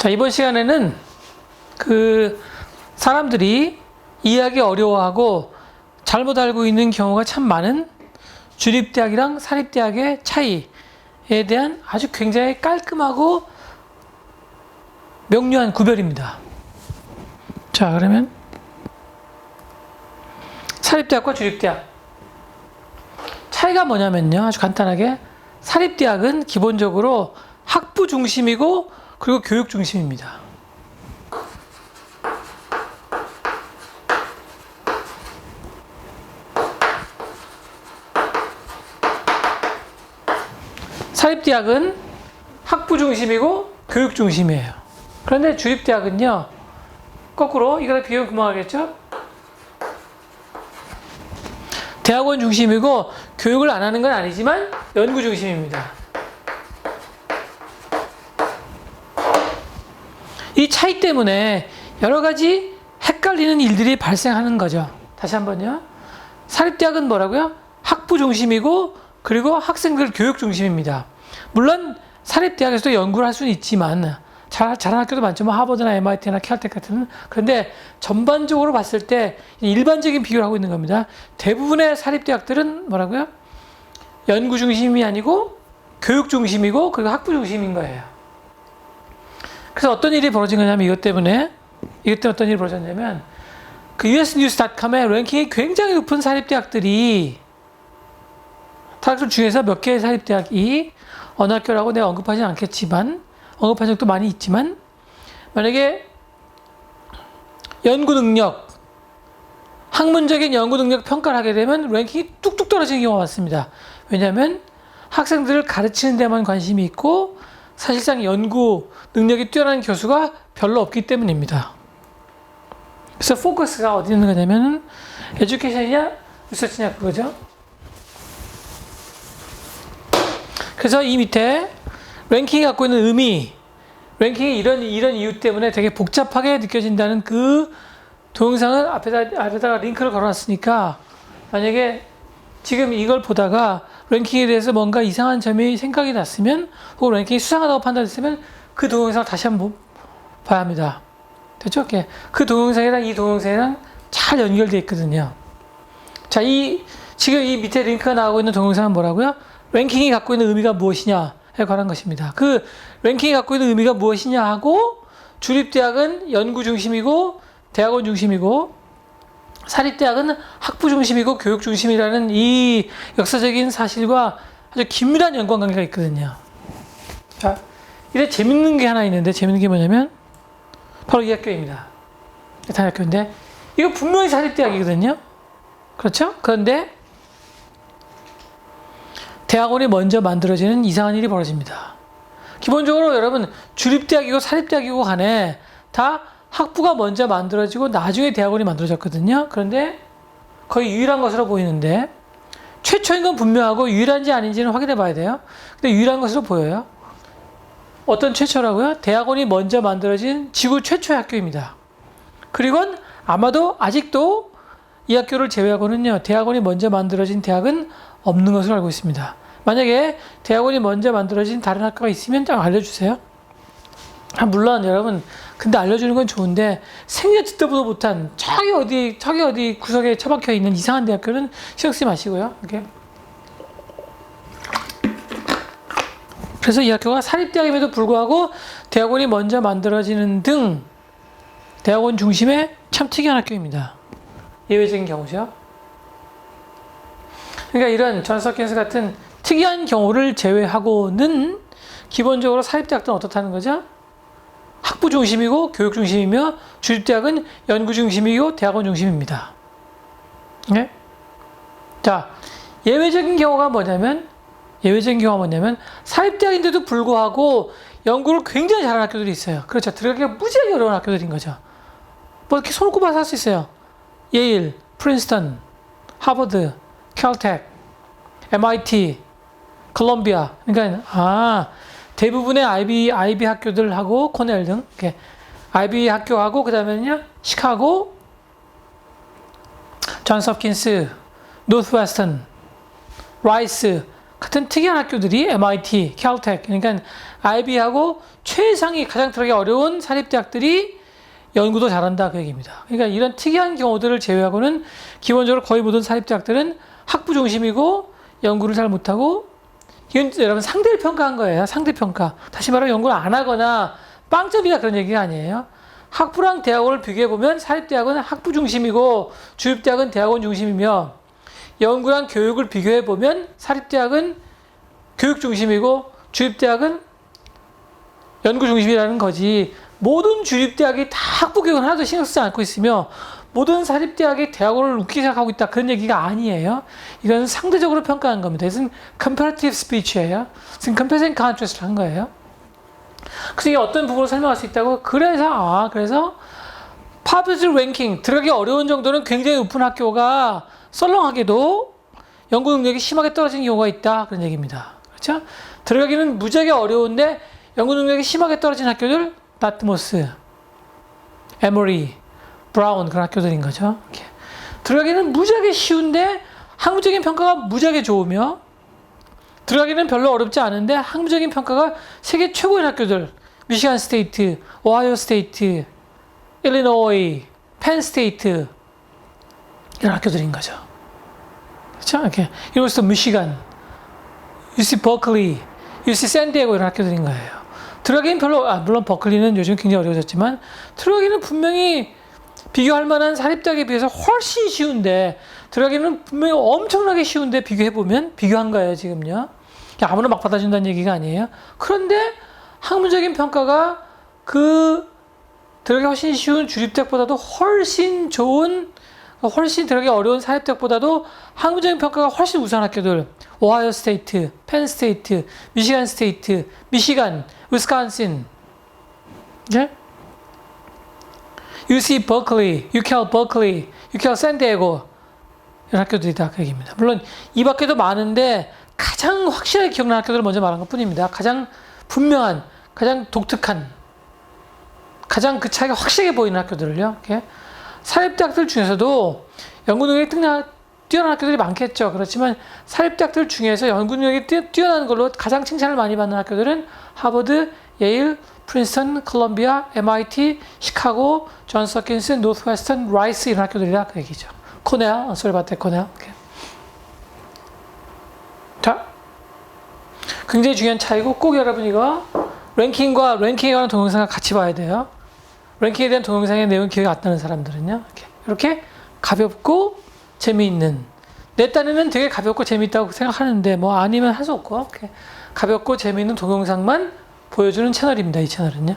자, 이번 시간에는 사람들이 이해하기 어려워하고 잘못 알고 있는 경우가 참 많은 주립대학이랑 사립대학의 차이에 대한 아주 굉장히 깔끔하고 명료한 구별입니다. 자, 그러면 사립대학과 주립대학 차이가 뭐냐면요, 아주 간단하게 사립대학은 기본적으로 학부 중심이고 그리고 교육 중심입니다. 사립대학은 학부 중심이고 교육 중심이에요. 그런데 주립대학은요, 거꾸로 이거랑 비교하면 금방 알겠죠? 대학원 중심이고 교육을 안 하는 건 아니지만 연구 중심입니다. 이 차이 때문에 여러 가지 헷갈리는 일들이 발생하는 거죠. 다시 한번요. 사립대학은 뭐라고요? 학부 중심이고 그리고 학생들 교육 중심입니다. 물론 사립대학에서도 연구를 할 수는 있지만 잘하는 학교도 많죠. 뭐 하버드나 MIT나 caltech 같은. 그런데 전반적으로 봤을 때 일반적인 비교를 하고 있는 겁니다. 대부분의 사립대학들은 뭐라고요? 연구 중심이 아니고 교육 중심이고 그리고 학부 중심인 거예요. 그래서 어떤 일이 벌어진 거냐면 이것 때문에 어떤 일이 벌어졌냐면 usnews.com의 랭킹이 굉장히 높은 사립대학들이 대학들 중에서 몇 개의 사립대학이 어느 학교라고 내가 언급하지 않겠지만 언급한 적도 많이 있지만 만약에 연구 능력, 학문적인 연구 능력 평가를 하게 되면 랭킹이 뚝뚝 떨어지는 경우가 많습니다. 왜냐하면 학생들을 가르치는 데만 관심이 있고 사실상 연구 능력이 뛰어난 교수가 별로 없기 때문입니다. 그래서 포커스가 어디 있는 거냐면 에듀케이션이냐 리서치냐 그거죠. 그래서 이 밑에 랭킹이 갖고 있는 의미, 랭킹이 이런 이유 때문에 되게 복잡하게 느껴진다는 그 동영상을 앞에다가 링크를 걸어놨으니까 만약에 지금 이걸 보다가 랭킹에 대해서 뭔가 이상한 점이 생각이 났으면 혹은 랭킹이 수상하다고 판단했으면 그 동영상을 다시 한번 봐야 합니다. 됐죠? 그 동영상이랑 이 동영상이랑 잘 연결되어 있거든요. 자, 지금 이 밑에 링크가 나오고 있는 동영상은 뭐라고요? 랭킹이 갖고 있는 의미가 무엇이냐에 관한 것입니다. 그 랭킹이 갖고 있는 의미가 무엇이냐 하고 주립대학은 연구 중심이고 대학원 중심이고 사립대학은 학부 중심이고 교육 중심이라는 이 역사적인 사실과 아주 긴밀한 연관관계가 있거든요. 자, 이래 재밌는 게 하나 있는데 재밌는 게 뭐냐면 바로 이 학교입니다. 단학교인데 이거 분명히 사립대학이거든요. 그렇죠? 그런데 대학원이 먼저 만들어지는 이상한 일이 벌어집니다. 기본적으로 여러분 주립대학이고 사립대학이고 간에 다 학부가 먼저 만들어지고 나중에 대학원이 만들어졌거든요. 그런데 거의 유일한 것으로 보이는데 최초인 건 분명하고 유일한지 아닌지는 확인해 봐야 돼요. 근데 유일한 것으로 보여요. 어떤 최초라고요? 대학원이 먼저 만들어진 지구 최초의 학교입니다. 그리고 아마도 아직도 이 학교를 제외하고는요, 대학원이 먼저 만들어진 대학은 없는 것으로 알고 있습니다. 만약에 대학원이 먼저 만들어진 다른 학교가 있으면 좀 알려주세요. 물론 여러분, 근데 알려주는 건 좋은데 생전 듣도 못한 저기 어디 구석에 처박혀 있는 이상한 대학교는 신경 쓰지 마시고요. 이렇게. 그래서 이 학교가 사립대학임에도 불구하고 대학원이 먼저 만들어지는 등 대학원 중심의 참 특이한 학교입니다. 예외적인 경우죠. 그러니까 이런 존스 홉킨스 같은 특이한 경우를 제외하고는 기본적으로 사립대학들은 어떻다는 거죠? 학부 중심이고 교육 중심이며 주립대학은 연구 중심이고 대학원 중심입니다. 네? 자, 예외적인 경우가 뭐냐면 사립대학인데도 불구하고 연구를 굉장히 잘하는 학교들이 있어요. 그렇죠. 들어가기가 무지하게 어려운 학교들인 거죠. 뭐 이렇게 손을 꼽아서 할 수 있어요. 예일, 프린스턴, 하버드, caltech, MIT, 콜롬비아. 그러니까 대부분의 아이비 학교들하고 코넬 등 이렇게 아이비 학교하고 그다음에는요 시카고, 존스 홉킨스, 노스웨스턴, 라이스, 같은 특이한 학교들이 MIT, 캘텍, 그러니까 IB하고 최상위 가장 들어가기 어려운 사립대학들이 연구도 잘한다 그 얘기입니다. 그러니까 이런 특이한 경우들을 제외하고는 기본적으로 거의 모든 사립대학들은 학부 중심이고 연구를 잘 못하고, 이건 여러분 상대를 평가한 거예요. 상대평가. 다시 말하면 연구를 안 하거나 빵점이다 그런 얘기가 아니에요. 학부랑 대학원을 비교해보면 사립대학은 학부 중심이고 주립대학은 대학원 중심이며, 연구랑 교육을 비교해보면 사립대학은 교육 중심이고 주립대학은 연구 중심이라는 거지, 모든 주립대학이 다 학부 교육은 하나도 신경 쓰지 않고 있으며 모든 사립대학이 대학원을 웃기게 생각하고 있다 그런 얘기가 아니에요. 이건 상대적으로 평가한 겁니다. 이것은 comparative speech예요. 지금 compare and contrast를 한 거예요. 그래서 이게 어떤 부분을 설명할 수 있다고? 그래서 population ranking 들어가기 어려운 정도는 굉장히 높은 학교가 썰렁하게도 연구 능력이 심하게 떨어지는 경우가 있다 그런 얘기입니다. 그렇죠? 들어가기는 무지하게 어려운데 연구 능력이 심하게 떨어진 학교들, 다트모스, 에머리, 브라운 그런 학교들인 거죠. 이렇게. 들어가기는 무지하게 쉬운데 학문적인 평가가 무지하게 좋으며, 들어가기는 별로 어렵지 않은데 학문적인 평가가 세계 최고인 학교들, 미시간 스테이트, 오하이오 스테이트, 일리노이, 펜 스테이트 이런 학교들인 거죠. 그렇죠? 이렇게 유니버시티 오브 미시간, UC 버클리, UC 샌디에고 이런 학교들인 거예요. 들어가기는 별로, 물론 버클리는 요즘 굉장히 어려워졌지만 들어가기는 분명히 비교할 만한 사립대학에 비해서 훨씬 쉬운데, 들어가기는 분명히 엄청나게 쉬운데 비교해보면, 비교한 거예요 지금요. 아무나 막 받아준다는 얘기가 아니에요. 그런데 학문적인 평가가 그 들어가기 훨씬 쉬운 주립대학보다도 훨씬 좋은, 훨씬 들어가기 어려운 사립대학보다도 학문적인 평가가 훨씬 우수한 학교들, 오하이오 스테이트, 펜 스테이트, 미시간 스테이트, 미시간, 위스콘신, 예? UC 버클리, UCAL 버클리, UCAL 샌디에고 이런 학교들이다 그 얘기입니다. 물론 이 밖에도 많은데 가장 확실하게 기억나는 학교들을 먼저 말한 것 뿐입니다. 가장 분명한, 가장 독특한, 가장 그 차이가 확실하게 보이는 학교들을요. 이렇게. 사립대학들 중에서도 연구 능력이 뛰어난 학교들이 많겠죠. 그렇지만 사립대학들 중에서 연구 능력이 뛰어난 걸로 가장 칭찬을 많이 받는 학교들은 하버드, 예일, 프린스턴, 콜롬비아, MIT, 시카고, 존스 홉킨스, 노스웨스턴, 라이스 이런 학교들이다 그 얘기죠. 코넬, 소리바테 코넬. 자, 굉장히 중요한 차이고, 꼭 여러분 이거 랭킹에 관한 동영상을 같이 봐야 돼요. 랭킹에 대한 동영상의 내용 기억이 안 나는 사람들은요, 이렇게 가볍고 재미있는, 내 딴에는 되게 가볍고 재미있다고 생각하는데 뭐 아니면 할 수 없고, 이렇게 가볍고 재미있는 동영상만 보여주는 채널입니다. 이 채널은요.